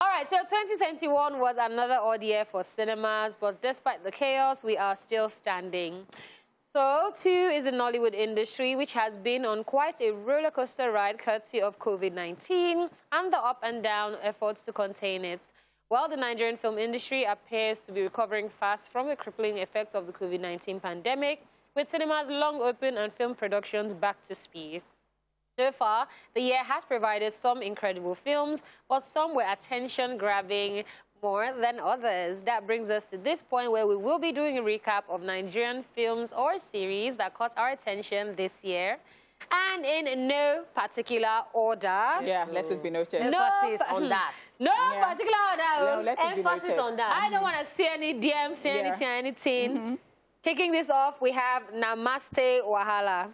All right, so 2021 was another odd year for cinemas, but despite the chaos, we are still standing. So, too is the Nollywood industry, which has been on quite a roller coaster ride courtesy of COVID-19 and the up and down efforts to contain it. While the Nigerian film industry appears to be recovering fast from the crippling effects of the COVID-19 pandemic, with cinemas long open and film productions back to speed. So far, the year has provided some incredible films, but some were attention-grabbing more than others. That brings us to this point where we will be doing a recap of Nigerian films or series that caught our attention this year. And in no particular order. Yeah, let it be noted. Emphasis on that. No particular order. No, let it be Emphasis noted. on that. I don't want to see any DMs, see anything. Kicking this off, we have Namaste Wahala.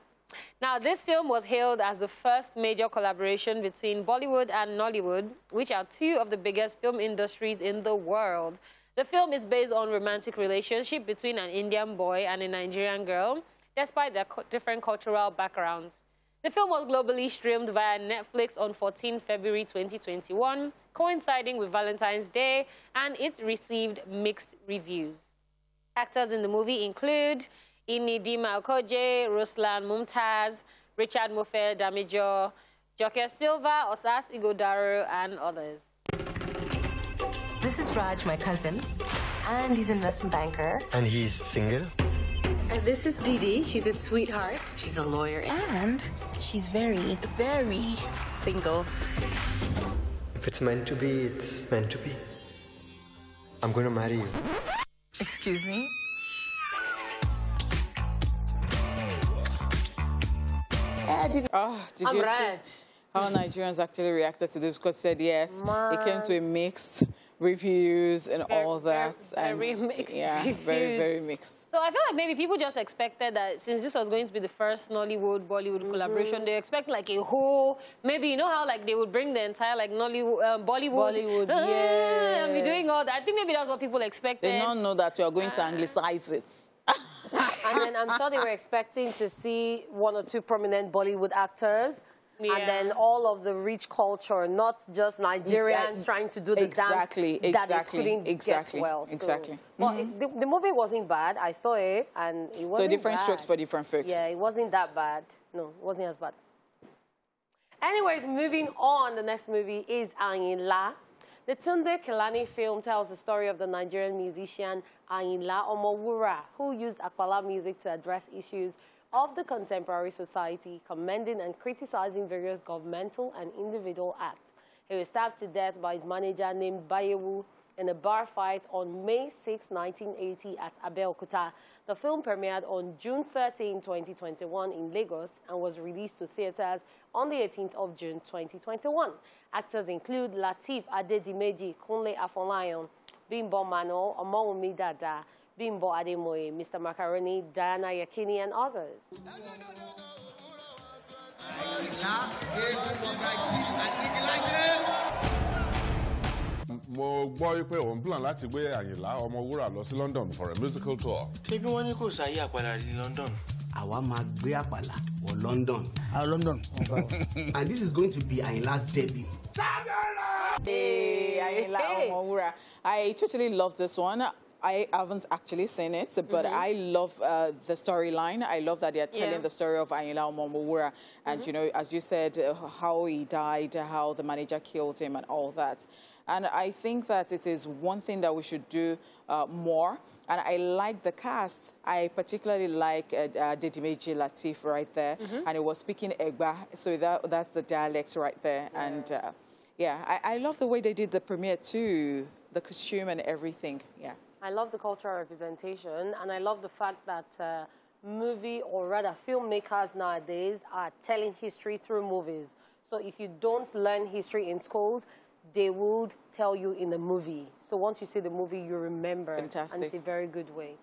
Now, this film was hailed as the first major collaboration between Bollywood and Nollywood, which are two of the biggest film industries in the world. The film is based on a romantic relationship between an Indian boy and a Nigerian girl, despite their different cultural backgrounds. The film was globally streamed via Netflix on 14 February 2021, coinciding with Valentine's Day, and it received mixed reviews. Actors in the movie include Inidima Okoje, Ruslan Mumtaz, Richard Mofe Damijo, Joke Silva, Osas Igodaro, and others. This is Raj, my cousin, and he's an investment banker. And he's single? This is Didi. She's a sweetheart. She's a lawyer. And she's very, very single. If it's meant to be, it's meant to be. I'm going to marry you. Excuse me? Did you see how Nigerians actually reacted to this? Because said yes, it came with mixed reviews and all that. Very mixed reviews. Very mixed. So I feel like maybe people just expected that since this was going to be the first Nollywood-Bollywood collaboration, they expect like a whole, maybe you know how like they would bring the entire like Nollywood, Bollywood, and be doing all that. I think maybe that's what people expected. They don't know that you're going to anglicize it. And then I'm sure they were expecting to see one or two prominent Bollywood actors. Yeah. And then all of the rich culture, not just Nigerians trying to do the dance that they couldn't get well. Exactly. Well, the movie wasn't bad. I saw it, and it wasn't So different bad. strokes for different folks. Yeah, it wasn't that bad. No, it wasn't as bad. Anyways, moving on, the next movie is Ayinla. The Tunde Kelani film tells the story of the Nigerian musician Ayinla Omowura, who used Akpala music to address issues of the contemporary society, commending and criticizing various governmental and individual acts. He was stabbed to death by his manager named Bayewu in a bar fight on May 6, 1980 at Abeokuta. The film premiered on June 13, 2021 in Lagos and was released to theaters on the 18th of June 2021. Actors include Lateef Adedimeji, Kunle Afolayan, Bimbo Manuel, Omowumi Dada, Bimbo Ademoye, Mr. Macaroni, Diana Yakini, and others. Mo gbọ́ pé òun plan láti gbé Àyìnlá Ọmọwúrà lọ sí London for a musical tour. Ṣebí wọ́n ní kò sáyé àpàlà ní London. Àwa máa gbé àpàlà wọ London. London. And this is going to be Àyìnlá's debut. Hey, Ayinla Omowura. I totally love this one. I haven't actually seen it, but I love the storyline. I love that they are telling the story of Ayinla Omowura. And, you know, as you said, how he died, how the manager killed him and all that. And I think that it is one thing that we should do more. And I like the cast. I particularly like Dedimeji Lateef right there. And it was speaking Egba, so that's the dialect right there. Yeah. And yeah, I love the way they did the premiere too, the costume and everything. Yeah. I love the cultural representation, and I love the fact that movie, or rather filmmakers nowadays, are telling history through movies. So if you don't learn history in schools, they would tell you in the movie. So once you see the movie, you remember. Fantastic. And it's a very good way.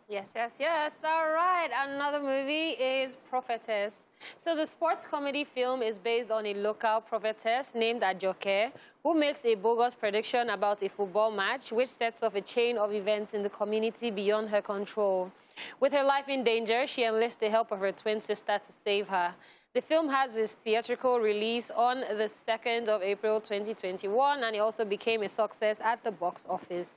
Yes, yes, yes. All right. Another movie is Prophetess. So the sports comedy film is based on a local prophetess named Ajoke, who makes a bogus prediction about a football match, which sets off a chain of events in the community beyond her control. With her life in danger, she enlists the help of her twin sister to save her. The film has its theatrical release on the 2nd of April 2021, and it also became a success at the box office.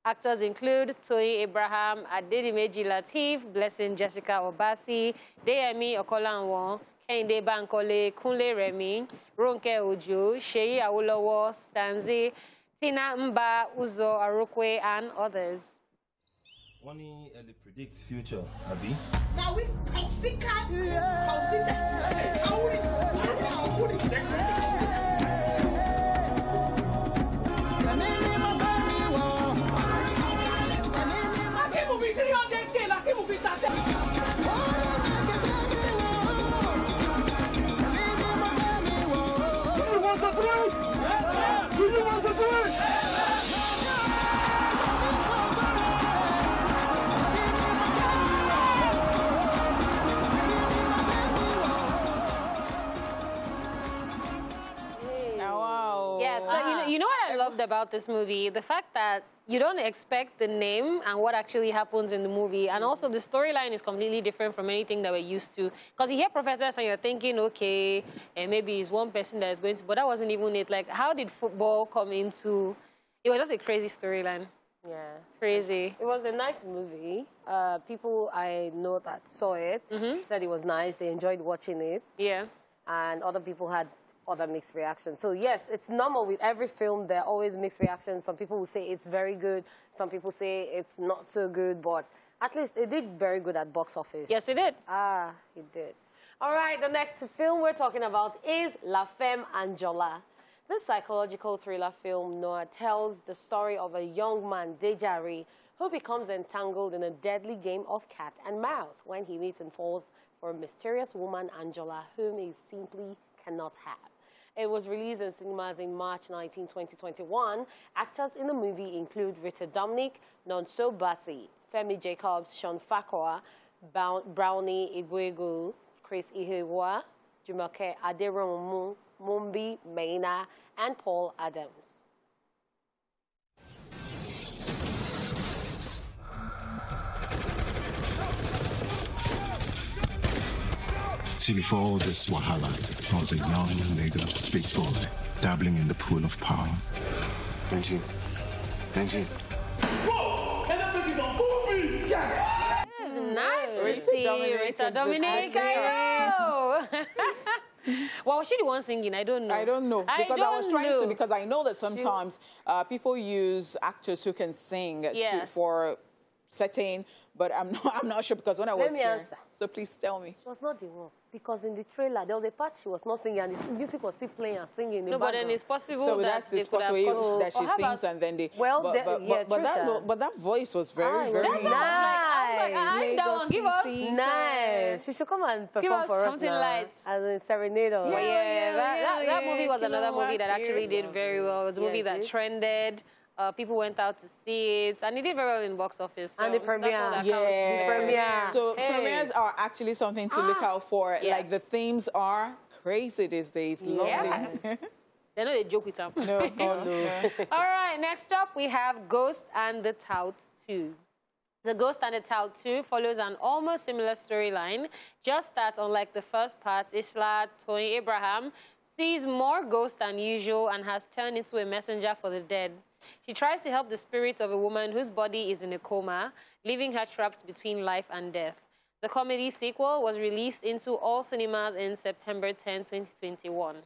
Actors include Toyin Abraham, Adedimeji Lateef, Blessing Jessica Obasi, Deyemi Okolanwon, Kehinde Bankole, Kunle Remi, Ronke Ojo, Seyi Awolowo, Stanzi, Tina Mba, Uzo Arokwe, and others. Money predicts future, Abi. Now we You know what I loved about this movie? The fact that you don't expect the name and what actually happens in the movie. And also the storyline is completely different from anything that we're used to. Because you hear Prophetess and you're thinking, okay, maybe it's one person that is going to... But that wasn't even it. Like, how did football come into... It was just a crazy storyline. Yeah. Crazy. It was a nice movie. People I know that saw it said it was nice. They enjoyed watching it. Yeah. And other people had other mixed reactions. So yes, it's normal with every film. There are always mixed reactions. Some people will say it's very good. Some people say it's not so good. But at least it did very good at box office. Yes, it did. Ah, it did. All right, the next film we're talking about is La Femme Angela. This psychological thriller film, Noah, tells the story of a young man, Dejari, who becomes entangled in a deadly game of cat and mouse when he meets and falls for a mysterious woman, Angela, whom he simply cannot have. It was released in cinemas in March 19, 2021. Actors in the movie include Rita Dominic, Nonso Basi, Femi Jacobs, Sean Fakwa, Brownie Igwegu, Chris Ihewa, Jumoke Aderomu, Mumbi Maina, and Paul Adams. See, before all this wahala, I was a young nigga, big boy, dabbling in the pool of power. 19. Whoa! And that thing is a movie! Yes! Nice. Rita Dominic, I know. Well, was she the one singing? I don't know. I don't know. Because I was trying to, because I know that sometimes people use actors who can sing for certain, but I'm not sure, because when I was here, so please tell me. She was not the one, because in the trailer there was a part she was not singing and the music was still playing and singing in the background. But then it's possible so that it's possible that she sings and then they... But that voice was very, very nice. Nice. That one, give us. Nice. She should come and perform for us something now. light. As in Serenade. That movie was another movie that actually did very well. It was a movie that trended. People went out to see it, and it did very well in box office. So and the premiere. So premieres are actually something to look out for. Yes. Like, the themes are crazy these days. Lovely. Yes. They know they joke with them. No. All right, next up we have Ghost and the Tout 2. The Ghost and the Tout 2 follows an almost similar storyline, just that unlike the first part, Isla Toyin Abraham sees more ghosts than usual and has turned into a messenger for the dead. She tries to help the spirit of a woman whose body is in a coma, leaving her trapped between life and death. The comedy sequel was released into all cinemas in September 10, 2021.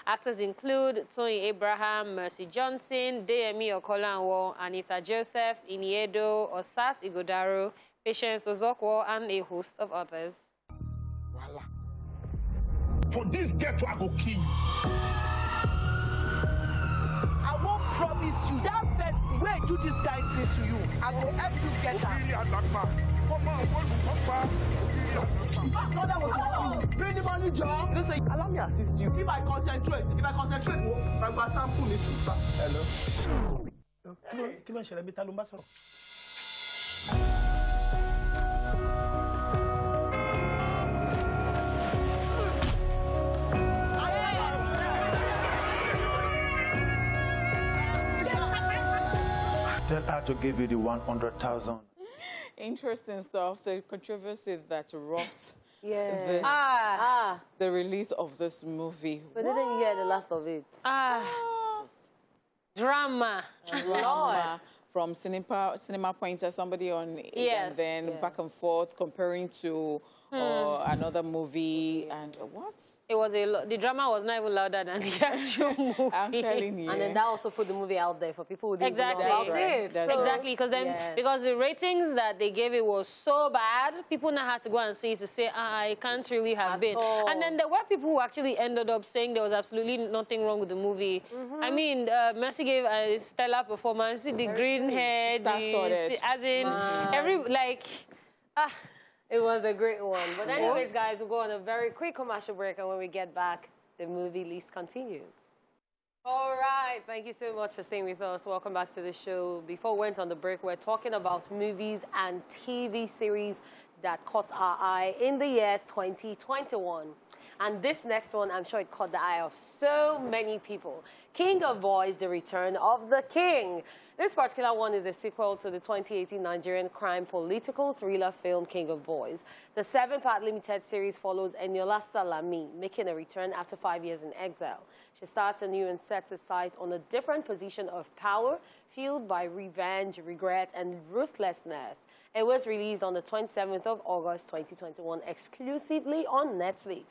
Actors include Toyin Abraham, Mercy Johnson, Deyemi Okolanwo, Anita Joseph, Iniedo, Osas Igodaro, Patience Ozokwo, and a host of others. Voila. For this ghetto, I go kill you. I won't promise you that person will do this kind of thing to you. I will help you get her. Bring the money, John. You say, allow me to assist you. If I concentrate, if I go sample this. Hello. Tell her to give you the 100,000. Interesting stuff. The controversy that wrought Yes. The release of this movie. We didn't hear the last of it. Drama. From cinema pointer, somebody on it, and then back and forth comparing to another movie, and what? It was the drama was not even louder than the actual movie. I'm telling you. And then that also put the movie out there for people who didn't know about it. Exactly, because then because the ratings that they gave it was so bad, people now had to go and see it to say, it can't really have been. And then there were people who actually ended up saying there was absolutely nothing wrong with the movie. I mean, Mercy gave a stellar performance. The green hair, as in it was a great one. But anyways, guys, we'll go on a very quick commercial break, and when we get back, the movie list continues. All right, thank you so much for staying with us. Welcome back to the show. Before we went on the break, we're talking about movies and TV series that caught our eye in the year 2021. And this next one, I'm sure it caught the eye of so many people. King of Boys, The Return of the King. This particular one is a sequel to the 2018 Nigerian crime political thriller film King of Boys. The 7-part limited series follows Eniola Salami, making a return after 5 years in exile. She starts anew and sets her sight on a different position of power, fueled by revenge, regret, and ruthlessness. It was released on the 27th of August 2021 exclusively on Netflix.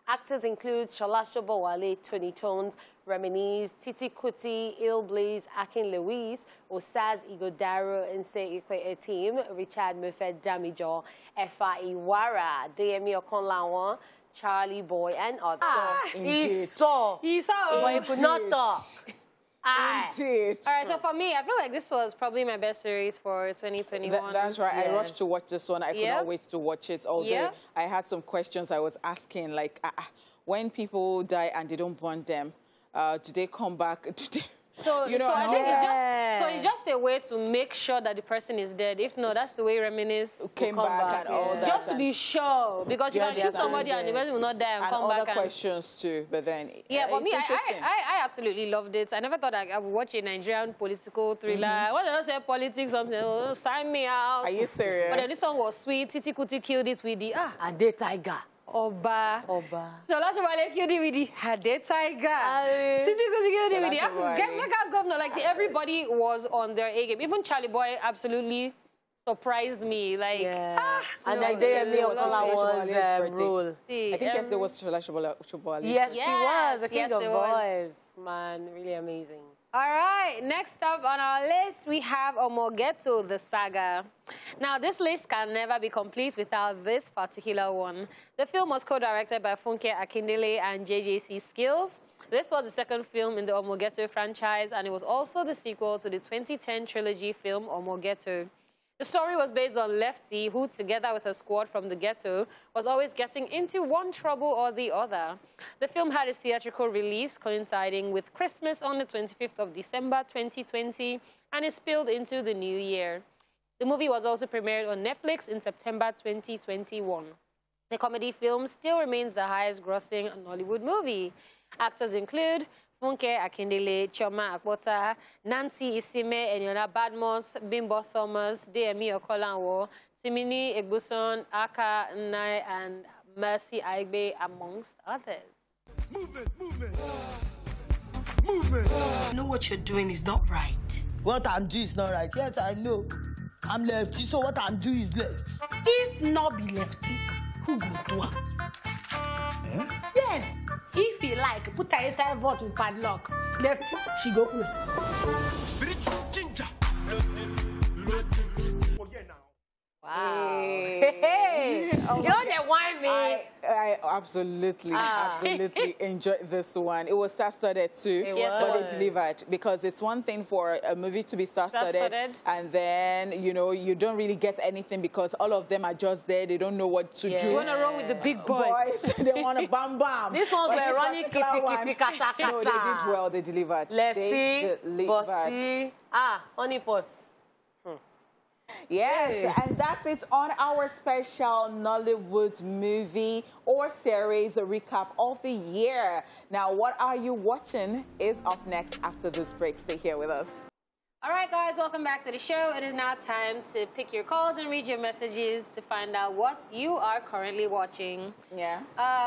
Actors include Shola Sobowale, Tony Tones, Reminisce, Titi Kuti, Ilblaze, Akin Lewis, Osaz Igodaro, Nse Ikwe Etim, Richard Mufed Damijo, Efa Iwara, Deyemi Okonlawan, Charlie Boy, and others. He saw, but he could not talk. All right, so for me, I feel like this was probably my best series for 2021. That's right. I rushed to watch this one. I could not wait to watch it. Although I had some questions I was asking, like, when people die and they don't burn them, do they come back? So I think it's just a way to make sure that the person is dead. If not, that's the way Reminisce came back and all that. Just to be sure, because you can shoot somebody and the person will not die and come back. And other questions too, but then for me, I absolutely loved it. I never thought I would watch a Nigerian political thriller. When I say politics, something, sign me out. Are you serious? But then this one was sweet. Titi Kuti killed it with the Ade Tiger. Oba. Shola Sobowale killed it with the Ade Tiger. Titi Kuti killed it with the get back our governor. Like everybody was on their A game. Even Charlie Boy absolutely surprised me. Like and like Deyemi Okonlawan's role. I think yesterday was Shola Sobowale. Yes, she was a King of Boys. Man, really amazing. All right, next up on our list, we have Omogeto The Saga. Now, this list can never be complete without this particular one. The film was co-directed by Funke Akindele and JJC Skills. This was the second film in the Omogeto franchise, and it was also the sequel to the 2010 trilogy film Omogeto. The story was based on Lefty, who, together with a squad from the ghetto, was always getting into one trouble or the other. The film had its theatrical release coinciding with Christmas on the 25th of December 2020, and it spilled into the new year. The movie was also premiered on Netflix in September 2021. The comedy film still remains the highest-grossing Nollywood movie. Actors include Funke Akindele, Chioma Akpota, Nancy Isime, Eniola Badmus, Bimbo Thomas, Deyemi Okonlawan, Timini Egbuson, Aka Nnai, and Mercy Aigbe, amongst others. Movement! You know what you're doing is not right. What I'm doing is not right. Yes, I know. I'm lefty, so what I'm doing is left. If not be lefty, who go do it? Yes. If you like, put her inside vault with padlock. Left, she go play. Spiritual ginger. Wow. Hey. You're the wine, me. I absolutely enjoyed this one. It was star-studded too, but it delivered, because it's one thing for a movie to be star-studded, and then, you know, you don't really get anything because all of them are just there. They don't know what to do. You want to run with the big boys. They want to bam. This one's were running kitty kata kata. No, they did well. They delivered. Lefty, Bossy, honey pots. Yes, and that's it on our special Nollywood movie or series, a recap of the year. Now, what are you watching is up next after this break. Stay here with us. All right, guys, welcome back to the show. It is now time to pick your calls and read your messages to find out what you are currently watching. Yeah.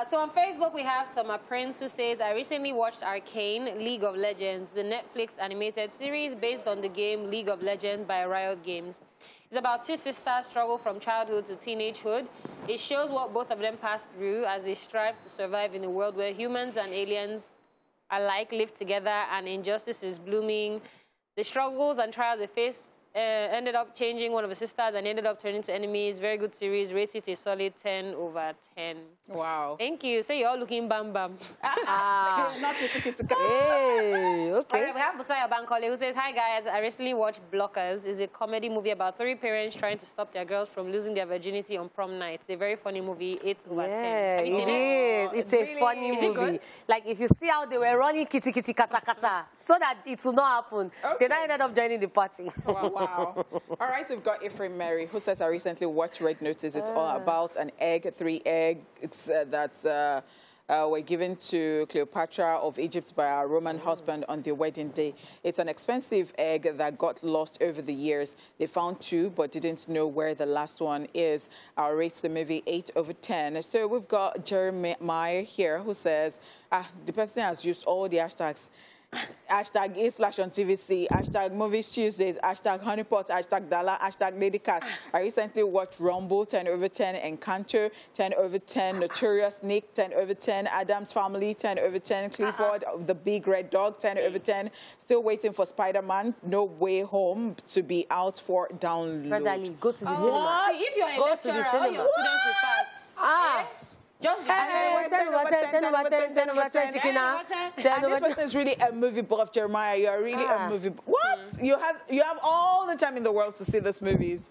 So on Facebook, we have Summer Prince who says, I recently watched Arcane League of Legends, the Netflix animated series based on the game League of Legends by Riot Games. It's about two sisters struggle from childhood to teenagehood. It shows what both of them passed through as they strive to survive in a world where humans and aliens alike live together and injustice is blooming. The struggles and trials they faced ended up changing one of the sisters and ended up turning to enemies. Very good series. Rated a solid 10 over 10. Wow. Thank you. So you're all looking bam bam. Not Hey, okay. All right, we have Busaya Bankole who says, hi guys, I recently watched Blockers. It's a comedy movie about 3 parents trying to stop their girls from losing their virginity on prom night. It's a very funny movie. 8 over 10. Have you seen it? It's a funny movie. Like if you see how they were running kitty kitty kata kata so that it will not happen. They now ended up joining the party. Wow. All right, so we've got Ephraim Mary, who says, I recently watched Red Notice. It's all about an egg, 3 eggs that were given to Cleopatra of Egypt by her Roman husband on their wedding day. It's an expensive egg that got lost over the years. They found 2, but didn't know where the last one is. I'll rate the movie 8 over 10. So we've got Jeremiah here, who says, the person has used all the hashtags. Hashtag A/on-TVC, hashtag Movies Tuesdays, hashtag Honeypot, hashtag Dala, hashtag Lady Cat. I recently watched Rumble, 10 over 10, Encanto, 10 over 10, Notorious Nick, 10 over 10, Adam's Family, 10 over 10, Clifford, The Big Red Dog, 10 over 10. Still waiting for Spider-Man, No Way Home to be out for download. Brotherly, go to the cinema. If you're a lecturer, all your students will pass. Just this person is really a movie buff, Jeremiah. You're really a movie buff. What? You have all the time in the world to see these movies.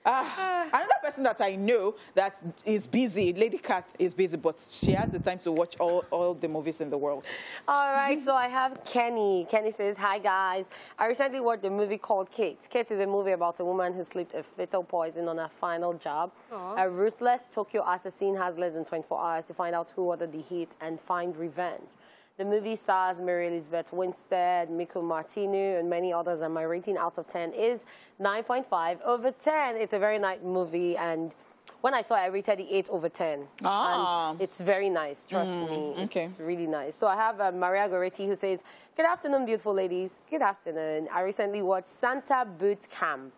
Another person that I know that is busy, Lady Cat is busy, but she has the time to watch all the movies in the world. All right, so I have Kenny. Kenny says, hi, guys. I recently watched a movie called Kate. Kate is a movie about a woman who slipped a fatal poison on her final job. A ruthless Tokyo assassin has less than 24 hours to find out who ordered the hit and find revenge. The movie stars Mary Elizabeth Winstead, Michael Martinu, and many others, and my rating out of 10 is 9.5 over 10. It's a very nice movie, and when I saw it, I rated it 8 over 10. And it's very nice, trust me. It's really nice. So I have Maria Goretti who says, good afternoon, beautiful ladies. Good afternoon. I recently watched Santa Boot Camp.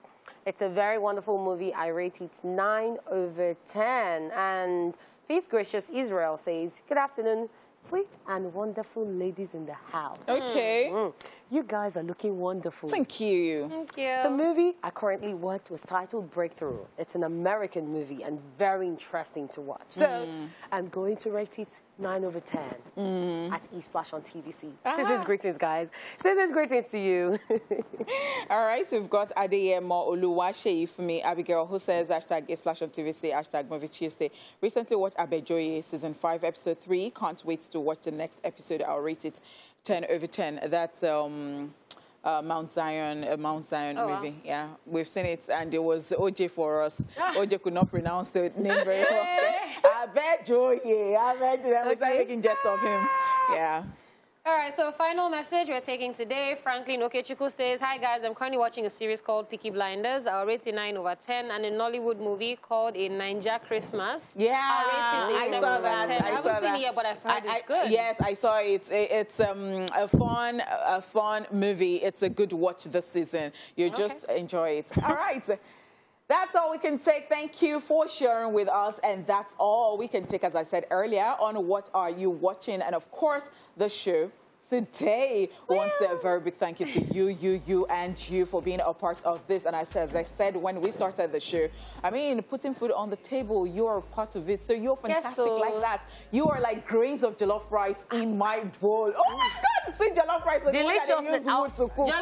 It's a very wonderful movie. I rate it 9 over 10. And Peace Gracious Israel says, good afternoon, sweet and wonderful ladies in the house. Okay. You guys are looking wonderful. Thank you. Thank you. The movie I currently watched was titled Breakthrough. It's an American movie and very interesting to watch. So I'm going to rate it 9 over 10 at Esplash on TVC. Season's greetings, guys. Season's greetings to you. All right, so we've got Adeyemo Oluwaseyi for me, Abigail, who says hashtag Esplash on TVC, hashtag Movie Tuesday. Recently watched Abejoye season 5, episode 3. Can't wait to watch the next episode. I'll rate it 10 over 10. That's Mount Zion movie. Wow. Yeah, we've seen it, and it was OJ for us. OJ could not pronounce the name very well. Abejoye. I was making jest of him. Yeah. All right, so final message we're taking today. Franklin Okechukwu says, hi guys, I'm currently watching a series called Peaky Blinders. I'll rate it 9 over 10, and a Nollywood movie called A Ninja Christmas. Yeah, I saw that. I haven't seen it yet, but I've heard it's good. Yes, I saw it. It's a fun movie. It's a good watch this season. You just enjoy it. All right. That's all we can take. Thank you for sharing with us. And that's all we can take, as I said earlier, on What Are You Watching? And, of course, the show today. We want to say a very big thank you to you, and you for being a part of this. And as I said when we started the show, I mean, putting food on the table, you're a part of it. So you're fantastic like that. You are like grains of jollof rice in my bowl. Oh, my God, sweet jollof rice. Deliciousness. Jollof rice and boiled egg.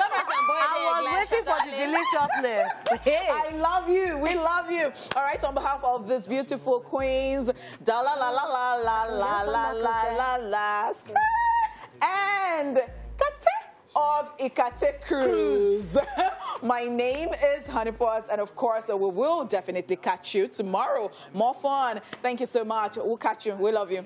I was waiting for the deliciousness. Hey. I love you. We love you. All right, on behalf of this beautiful queens, da la la la la la la la la la la. And Kate of Ikate Cruise. My name is Honeypot, and of course, we will definitely catch you tomorrow. More fun. Thank you so much. We'll catch you. We love you.